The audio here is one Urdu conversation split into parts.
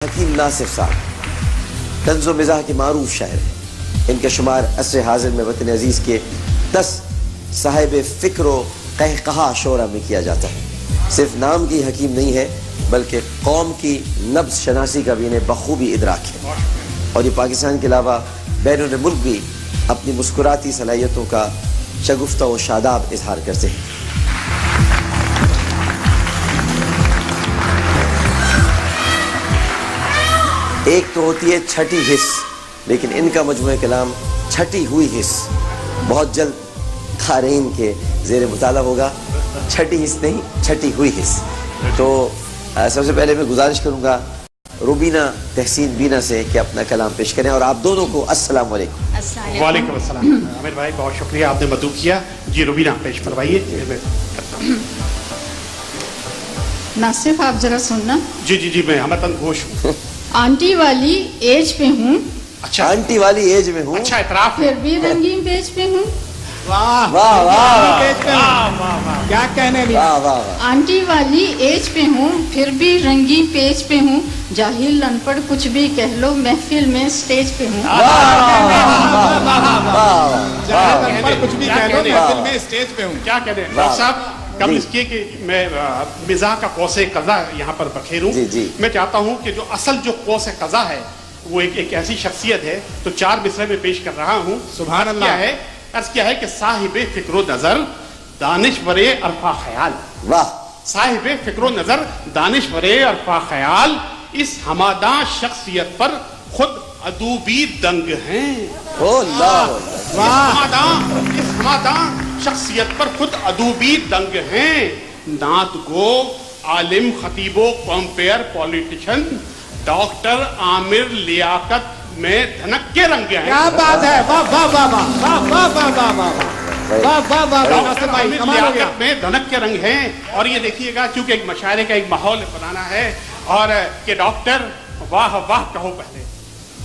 حکیم ناصف صاحب طنز و مزاح کے معروف شاعر ہیں۔ ان کا شمار عصر حاضر میں وطن عزیز کے 10 صاحب فکر و قہقہا شعراء میں کیا جاتا ہے۔ صرف نام کی حکیم نہیں ہے بلکہ قوم کی نبض شناسی کا بھی انہیں بخوبی ادراک ہے، اور یہ پاکستان کے علاوہ بین الملک بھی اپنی مسکراتی صلاحیتوں کا شگفتہ و شاداب اظہار کرتے ہیں۔ ایک تو ہوتی ہے چھٹی حص، لیکن ان کا مجموعہ کلام چھٹی ہوئی حص بہت جلد قارئین کے زیر مطالعہ ہوگا۔ چھٹی حص نہیں، چھٹی ہوئی حص۔ تو سب سے پہلے میں گزارش کروں گا روبینہ تحسین بینا سے کہ اپنا کلام پیش کریں، اور آپ دونوں کو السلام علیکم۔ وعلیکم السلام۔ عامر بھائی بہت شکریہ، آپ نے مدعو کیا۔ جی روبینہ پیش فرمائیے۔ ناصف آپ ذرا سننا۔ جی جی جی میں ہمتن گوش ہوں۔ آنٹی والی ایج پہ ہوں، اچھا آنٹی والی ایج میں ہوں، اچھا اعتراف پھر بھی رنگین پیج پہ ہوں۔ واہ واہ واہ کیا کہنے لیا۔ واہ واہ واہ۔ آنٹی والی ایج پہ ہوں، پھر بھی رنگین پیج پہ ہوں، جاہل ان پڑھ کچھ بھی کہہ لو، محفل میں سٹیج پہ ہوں۔ کچھ بھی کہہ لو، محفل میں اسٹیج پہ ہوں۔ کیا کہہ دیں ڈاکٹر صاحب، کم اس کے کہ میں مزاح کا قوس قزح یہاں پر بکھیروں۔ میں چاہتا ہوں کہ جو اصل جو قوس قزح ہے وہ ایک ایسی شخصیت ہے، تو 4 مصرعے میں پیش کر رہا ہوں۔ سبحان اللہ۔ عرض کیا ہے کہ صاحب فکر و نظر دانشور عرفا خیال، واہ، صاحب فکر و نظر دانشور عرفا خیال، اس ہماداں شخصیت پر خود عدو بھی دنگ ہیں۔ اس ہماداں شخصیت پر خود عدو بھی دنگ ہیں، نعت گو عالم خطیب و compare politician, doctor Aamir Liaquat میں دھنک کے رنگ ہیں۔ کیا بات ہے، واہ واہ واہ واہ واہ واہ واہ واہ واہ واہ واہ، ناصر بھائی کمال ہو گیا۔ لیاقت میں دھنک کے رنگ ہیں، اور یہ دیکھیے گا چونکہ ایک مشاعرے کا ایک ماحول بنانا ہے، اور کہ ڈاکٹر واہ واہ کہو پہلے،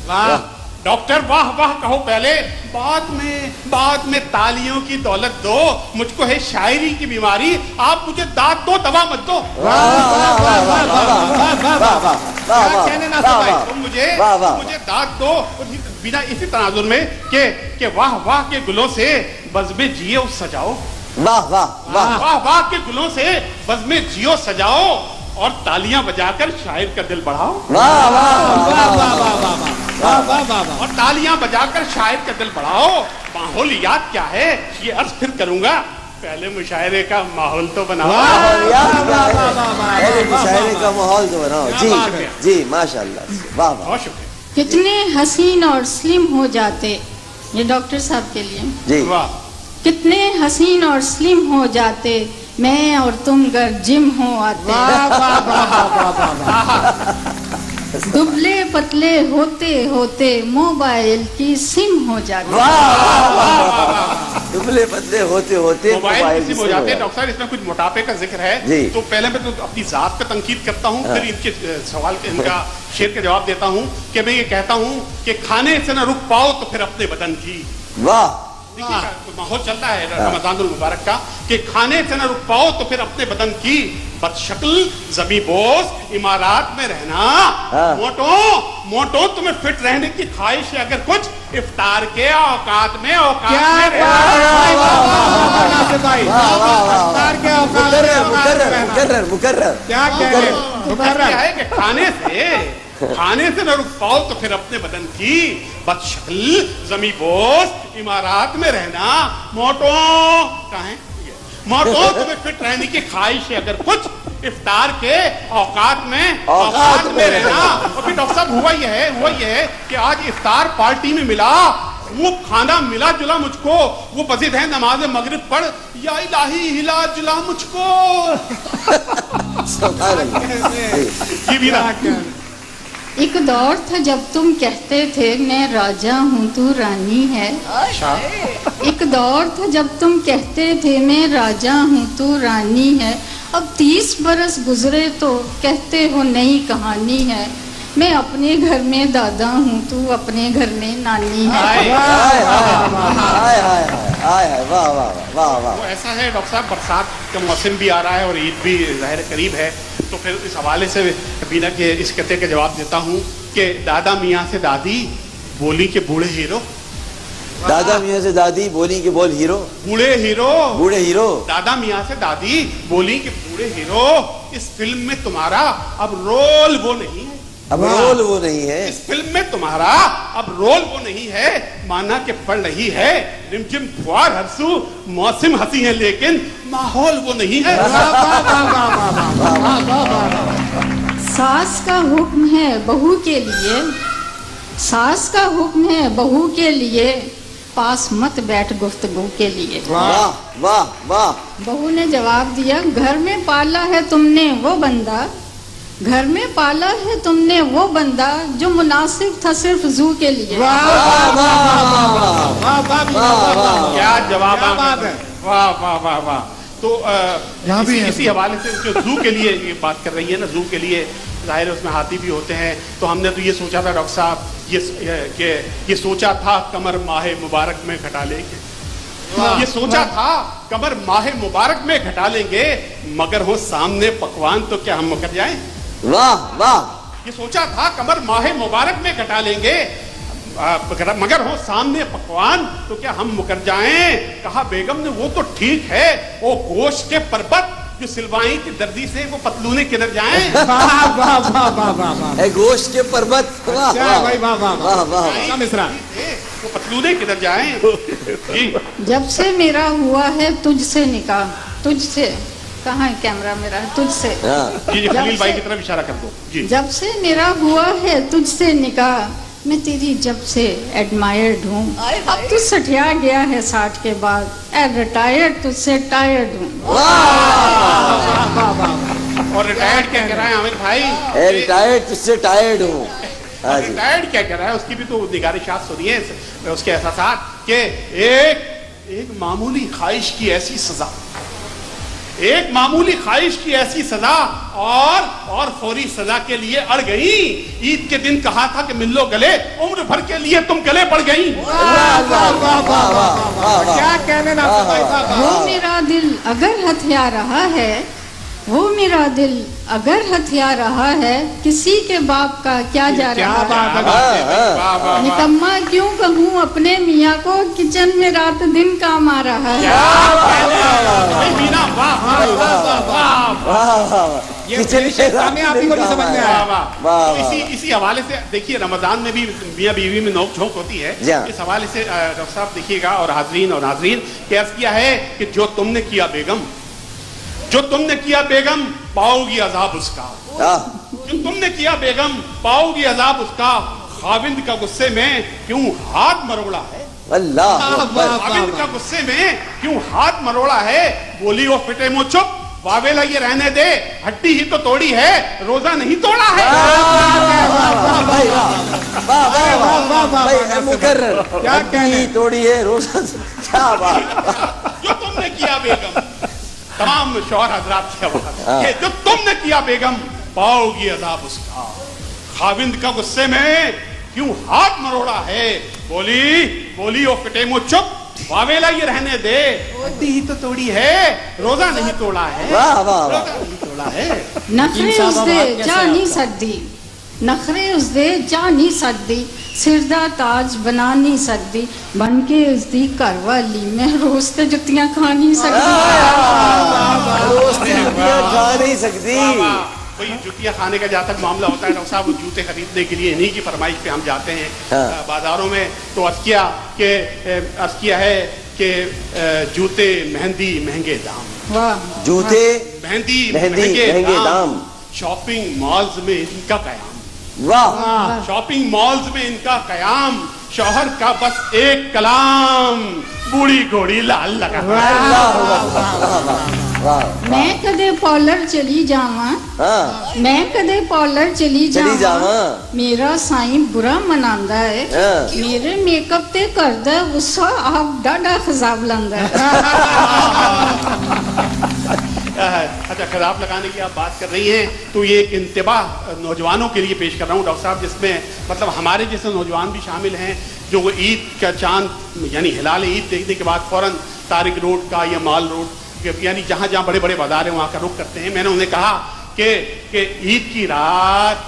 واہ ڈاکٹر واہ واہ کہو پہلے، بعد میں تالیوں کی دولت دو، مجھ کو ہے شاعری کی بیماری، آپ مجھے داد دو دوا مت دو۔ کیا کہنے ناصر بھائی۔ تم مجھے داد دو بنا اسی تناظر میں کہ واہ واہ کے گلوں سے بزم جیو سجاؤ، واہ واہ واہ، واہ واہ کے گلوں سے بزم جیو سجاؤ، اور تالیاں بجا کر شاعر کا دل بڑھاؤ، واہ واہ واہ واہ واہ واہ واہ واہ، اور تالیاں بجا کر شاعر کا دل بڑھاؤ۔ ماحولیات کیا ہے یہ عرض پھر کروں گا، پہلے مشاعرے کا ماحول تو بناؤ۔ مشاعرے کا ماحول تو بناؤ۔ جی جی ماشاءاللہ، واہ واہ، بہت شکریہ۔ کتنے حسین اور سلم ہو جاتے، یہ ڈاکٹر صاحب کے لیے، جی واہ، کتنے حسین اور سلم ہو جاتے، میں اور تم گر جم ہو آتے، دبلے پتلے ہوتے ہوتے موبائل کی سم ہو جاتے۔ دبلے پتلے ہوتے ہوتے موبائل کسی ہو جاتے ہیں۔ ڈاکٹر صاحب اس میں کچھ موٹاپے کا ذکر ہے، جی، تو پہلے میں تو اپنی ذات پہ تنقید کرتا ہوں، پھر ان کے سوال ان کا شعر کا جواب دیتا ہوں کہ میں یہ کہتا ہوں کہ کھانے سے نہ رک پاؤ تو پھر اپنے بدن کی، واہ، ماحول چلتا ہے رمضان المبارک کا، کہ کھانے سے نہ رک پاؤ تو پھر اپنے بدن کی، بد شکل زمیں بوس عمارات میں رہنا، موٹو تمہیں فٹ رہنے کی خواہش ہے اگر کچھ، افطار کے اوقات میں کھانے سے نہ رک پاؤ تو پھر اپنے بدن کی، بد شکل زمیں بوس عمارات میں رہنا، موٹو تمہیں فٹ رہنے کی خواہش ہے اگر کچھ، افطار کے اوقات میں رہنا۔ اور پھر ڈاکٹر صاحب ہوا یہ ہے کہ آج افطار پارٹی میں ملا، وہ کھانا ملا جلا مجھ کو، وہ بزد ہے نماز مغرب پڑھ، یا الہی ہلا جلا مجھ کو۔ جی بھی ایک دور تھا جب تم کہتے تھے میں راجہ ہوں تو رانی ہے، ایک دور تھا جب تم کہتے تھے میں راجہ ہوں تو رانی ہے، اب 30 برس گزرے تو کہتے ہو نئی کہانی ہے، میں اپنے گھر میں دادا ہوں تو اپنے گھر میں نانی ہے۔ وہ ایسا ہے ڈاکٹر صاحب، برسات کا موسم بھی آ رہا ہے اور عید بھی ظاہر قریب ہے، تو پھر اس حوالے سے بینا کے اس قطعے کا جواب دیتا ہوں کہ دادا میاں سے دادی بولی کے بوڑھے ہیرو. دادا میاں سے دادی بولی کہ بول ہیرو. بوڑھے ہیرو. بوڑھے ہیرو. دادا میاں سے دادی بولی کہ بوڑھے ہیرو اس فلم میں تمہارا اب رول وہ نہیں ہے. اب رول وہ نہیں ہے. اس فلم میں تمہارا اب رول وہ نہیں ہے. مانا کہ پڑ رہی ہے رمجم پھوار ہر سو موسم ہنسی ہے لیکن ماحول وہ نہیں ہے. ساس کا حکم ہے بہو کے لیے، ساس کا حکم ہے بہو کے لیے، پاس مت بیٹھ گفتگو کے لیے. واہ واہ واہ. بہو نے جواب دیا گھر میں پالا ہے تم نے وہ بندہ، گھر میں پالا ہے تم نے وہ بندہ جو مناسب تھا صرف زو کے لیے. کیا جواب ہے. واہ واہ واہ واہ. تو اسی حوالے سے جو زو کے لیے یہ بات کر رہی ہے نا، زو کے لیے ظاہر ہے اس میں ہاتھی بھی ہوتے ہیں. تو ہم نے تو یہ سوچا تھا ڈاکٹر صاحب یہ سوچا تھا کمر ماہ مبارک میں گھٹا لیں گے. یہ سوچا تھا کمر ماہ مبارک میں گھٹا لیں گے، مگر ہو سامنے پکوان تو کیا ہم مکر جائیں. واہ واہ. یہ سوچا تھا کمر ماہ مبارک میں گھٹا لیں گے، مگر ہو سامنے پکوان تو کیا ہم مکر جائیں. کہا بیگم نے وہ تو ٹھیک ہے، وہ گوشت کے پربت جو سلوائیں کی دردی سے وہ پتلونے کنر جائیں. گوشت کے پربت. وہ پتلونے کنر جائیں. جب سے میرا ہوا ہے تجھ سے نکاح، تجھ سے کہاں ہے کیمرہ میرا، تجھ سے. جی خلیل بھائی کی طرف اشارہ کر دو. جی جب سے میرا ہوا ہے تجھ سے نکاح، میں تیری جب سے ایڈمائرڈ ہوں. اب تو سٹیا گیا ہے 60 کے بعد، اے ریٹائرڈ تجھ سے ٹائرڈ ہوں. اور ریٹائرڈ کیا کہہ رہا ہے عامر بھائی؟ اے ریٹائرڈ تجھ سے ٹائرڈ ہوں. ریٹائرڈ کیا کہہ رہا ہے؟ اس کی بھی تو نگارشات سنی ہے، اس کے احساسات کہ ایک معمولی خواہش کی ایسی سزا، ایک معمولی خواہش کی ایسی سزا اور فوری سزا کے لیے اڑ گئی. عید کے دن کہا تھا کہ مل لو گلے، عمر بھر کے لیے تم گلے پڑ گئی. کیا کہنے نا وہ میرا دل اگر ہتھیا رہا ہے، وہ میرا دل اگر ہتھیا رہا ہے، کسی کے باپ کا کیا جا رہا ہے. نکما کیوں کہوں اپنے میاں کو، کچن میں رات دن کام آ رہا ہے. اسی حوالے سے دیکھیے رمضان میں بھی میاں بیوی میں نوک جھونک ہوتی ہے. اس حوالے سے ڈاکٹر صاحب دیکھیے گا اور حاضرین کہ عرض کیا ہے کہ جو تم نے کیا بیگم، جو تم نے کیا بیگم پاؤ گی عذاب اس کا. جو تم نے کیا بیگم پاؤ گی عذاب اس کا. خاوند کا غصے میں کیوں ہاتھ مروڑا ہے. اللہ خاوند کا غصے میں کیوں ہاتھ مروڑا ہے. بولی وہ فٹے منہ چپ، واویلا یہ رہنے دے، ہڈی ہی تو توڑی ہے، روزہ نہیں توڑا ہے. مقرر ہڈی توڑی ہے، روزہ. کیا بات. جو تم نے کیا بیگم، تمام شوہر حضرات سے کہ جو تم نے کیا بیگم پاؤ گی عذاب اس کا. خاوند کا غصے میں کیوں ہاتھ مروڑا ہے. بولی او فٹے منہ چپ، واویلا یہ رہنے دے، ہڈی ہی تو توڑی ہے، روزہ نہیں توڑا ہے. روزہ نہیں توڑا ہے. نخرے اس دے جا نہیں سکتی، نخرے اس دے جا نہیں سکتی، سردہ تاج بنا نہیں سکتی، بن کے اس دی گھر والی میں روز تے جتیاں کھا نہیں سکتی. روز تے جتیاں کھا نہیں سکتی. بھئی جوتیاں کھانے کا جہاں تک معاملہ ہوتا ہے ڈاکٹر صاحب، وہ جوتے خریدنے کے لیے انہی کی فرمائش پہ ہم جاتے ہیں بازاروں میں. تو عرض کیا ہے کہ جوتے مہندی مہنگے دام، جوتے مہندی مہنگے دام، شاپنگ مالز میں ان کا قیام. واہ. شاپنگ مالز میں ان کا قیام، شوہر کا بس ایک کلام، بوڑھی گھوڑی لال لگا. میں کدے پارلر چلی جاواں، میں کدے پارلر چلی جاواں، میرا سائیں برا مناندا ہے، میرے میک اپ تے کردا غصہ آپ ڈاڈا خزاب لاندا ہے. اچھا خراب لگانے کی آپ بات کر رہی ہیں تو یہ ایک انتباہ نوجوانوں کے لیے پیش کر رہا ہوں ڈاکٹر صاحب، جس میں مطلب ہمارے جیسے نوجوان بھی شامل ہیں جو وہ عید کا چاند یعنی ہلال عید دیکھنے کے بعد فوراً طارق روڈ کا یا مال روڈ یعنی جہاں جہاں بڑے بڑے بازار ہیں وہاں کا رخ کرتے ہیں. میں نے انہیں کہا کہ عید کی رات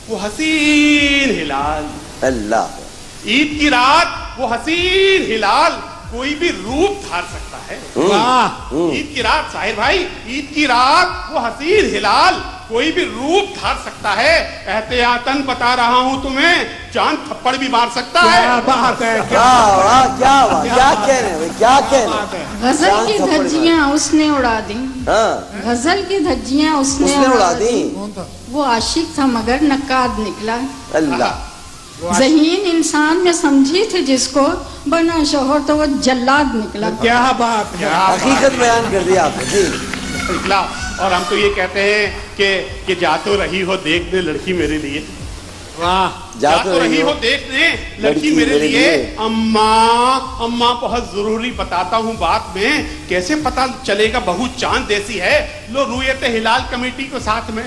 وہ حسین ہلال, اللہ, عید کی رات وہ حسین ہلال کوئی بھی روپ دھار سکتا ہے. عید کی رات ظاہر بھائی, عید کی رات وہ حسین ہلال کوئی بھی روپ دھار سکتا ہے. احتیاطاً بتا رہا ہوں تمہیں, چاند تھپڑ بھی مار سکتا ہے. کیا بات ہے, کیا کہہ رہے ہیں, کیا کہہ رہے ہیں. غزل کی دھجیاں اس نے اڑا دیں, غزل کی دھجیاں اس نے اڑا دیں. وہ عاشق تھا مگر نقاد نکلا. اللہ, ذہین انسان میں سمجھی تھی جس کو, بنا شوہر تو وہ جلاد نکلا. کیا بات ہے, حقیقت بیان کر دی آپ نے. جی نکلا. اور ہم تو یہ کہتے ہیں کہ جا تو رہی ہو دیکھنے لڑکی میرے لیے, جا تو رہی ہو دیکھنے لڑکی میرے لیے. اماں بہت ضروری بتاتا ہوں بات میں, کیسے پتا چلے گا بہو چاند جیسی ہے, لو رویت ہلال کمیٹی کو ساتھ میں.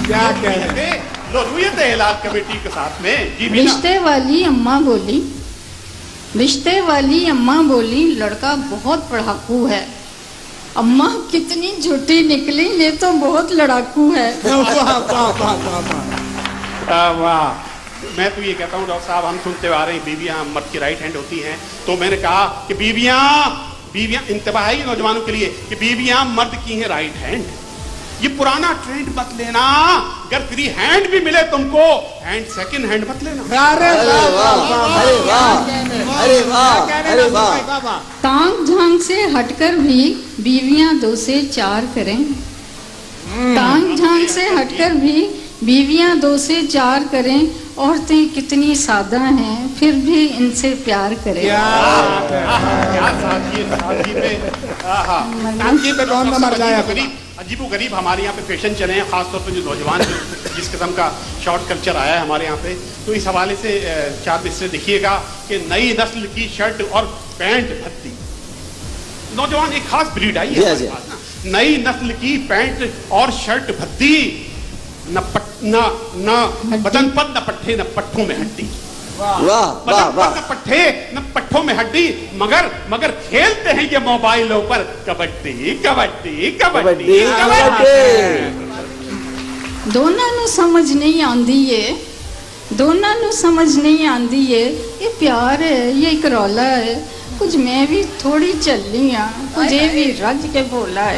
کیا کہہ رہے ہیں, لو رویت ہلال کمیٹی کے ساتھ میں. رشتے والی اماں بولی, رشتے والی اماں بولی, لڑکا بہت پڑھاکو ہے. اماں کتنی جھوٹی نکلی, یہ تو بہت لڑاکو ہے. میں تو یہ کہتا ہوں ڈاکٹر صاحب, ہم سنتے آ رہے ہیں بیویاں مرد کی رائٹ ہینڈ ہوتی ہیں, تو میں نے کہا کہ بیویاں انتباہ ہے نوجوانوں کے لیے کہ بیویاں مرد کی ہیں رائٹ ہینڈ. یہ پرانا ٹرینڈ مت لینا, اگر فری ہینڈ بھی ملے تم کو, ہینڈ سیکنڈ ہینڈ مت لینا. تانگ جھانگ سے ہٹ کر بھی بیویاں 2 سے 4 کریں, تانگ جھانگ سے ہٹ کر بھی بیویاں 2 سے 4 کریں. عورتیں کتنی سادہ ہیں پھر بھی ان سے پیار کریں. عجیب و غریب ہمارے یہاں پہ فیشن چلے ہیں, خاص طور پہ جو نوجوان جس قسم کا شارٹ کلچر آیا ہے ہمارے یہاں پہ, تو اس حوالے سے 4 مصرے دیکھیے گا کہ نئی نسل کی شرٹ اور پینٹ بھتی. نوجوان ایک خاص بریڈ آئی ہے, نئی نسل کی پینٹ اور شرٹ بھتی, نہ بدن پر نہ پٹھے نہ پٹھوں میں ہڈی. نہ پٹھے نہ پٹھوں میں ہڈی, مگر کھیلتے ہیں یہ موبائلوں پر کبڈی کبڈی کبڈی کبڈی. دونوں نو سمجھ نہیں آندی ہے, دونوں نو سمجھ نہیں آندی ہے, یہ پیار ہے یہ ایک رولا ہے. کچھ میں بھی تھوڑی چل رہی ہوں, تجھے بھی رج کے بولا ہے.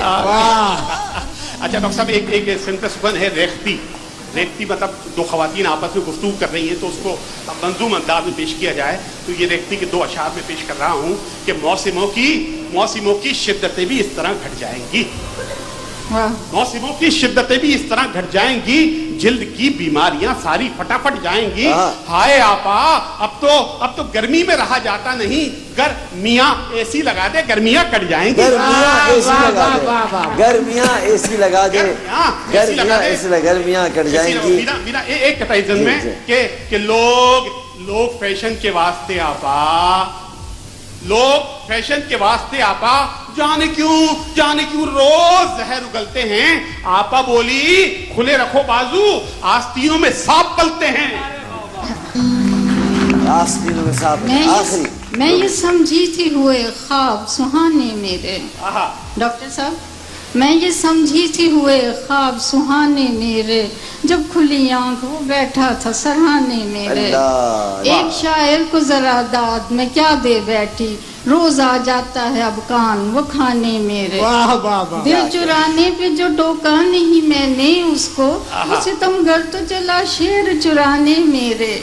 اچھا ڈاکٹر صاحب, ایک سینٹنس ون ہے ریختی. ریختی مطلب 2 خواتین آپس میں گفتگو کر رہی ہیں, تو اس کو منظوم انداز میں پیش کیا جائے تو یہ ریختی کے 2 اشعار میں پیش کر رہا ہوں کہ موسموں کی شدتیں بھی اس طرح گھٹ جائیں گی, موسموں کی شدتیں بھی اس طرح گھٹ جائیں گی, جلد کی بیماریاں ساری فٹافٹ جائیں گی. ہائے آپا, اب تو گرمی میں رہا جاتا نہیں, گرمیاں اے سی لگا دے, گرمیاں کٹ جائیں گی. گرمیاں اے سی لگا دے, گرمیاں کٹ جائیں گی. میرا ایک قطعہ ذہن میں کہ لوگ فیشن کے واسطے آپا, لوگ فیشن کے واسطے آپا جانے کیوں روز زہر اگلتے ہیں. آپا بولی کھلے رکھو بازو, آستینوں میں سانپ پلتے ہیں. آستینوں میں سانپ. میں یہ سمجھی تھی ہوئے خواب سہانے میرے, ڈاکٹر صاحب میں یہ سمجھی تھی ہوئے خواب سہانے میرے, جب کھلی آنکھ وہ بیٹھا تھا سرہانے میرے. ایک شاعر کو ذرا داد میں کیا دے بیٹھی, روز آ جاتا ہے اب کان وہ کھانے میرے. دل چرانے پہ جو ٹوکا نہیں میں نے اس کو, ستمگر تو چلا شعر چرانے میرے.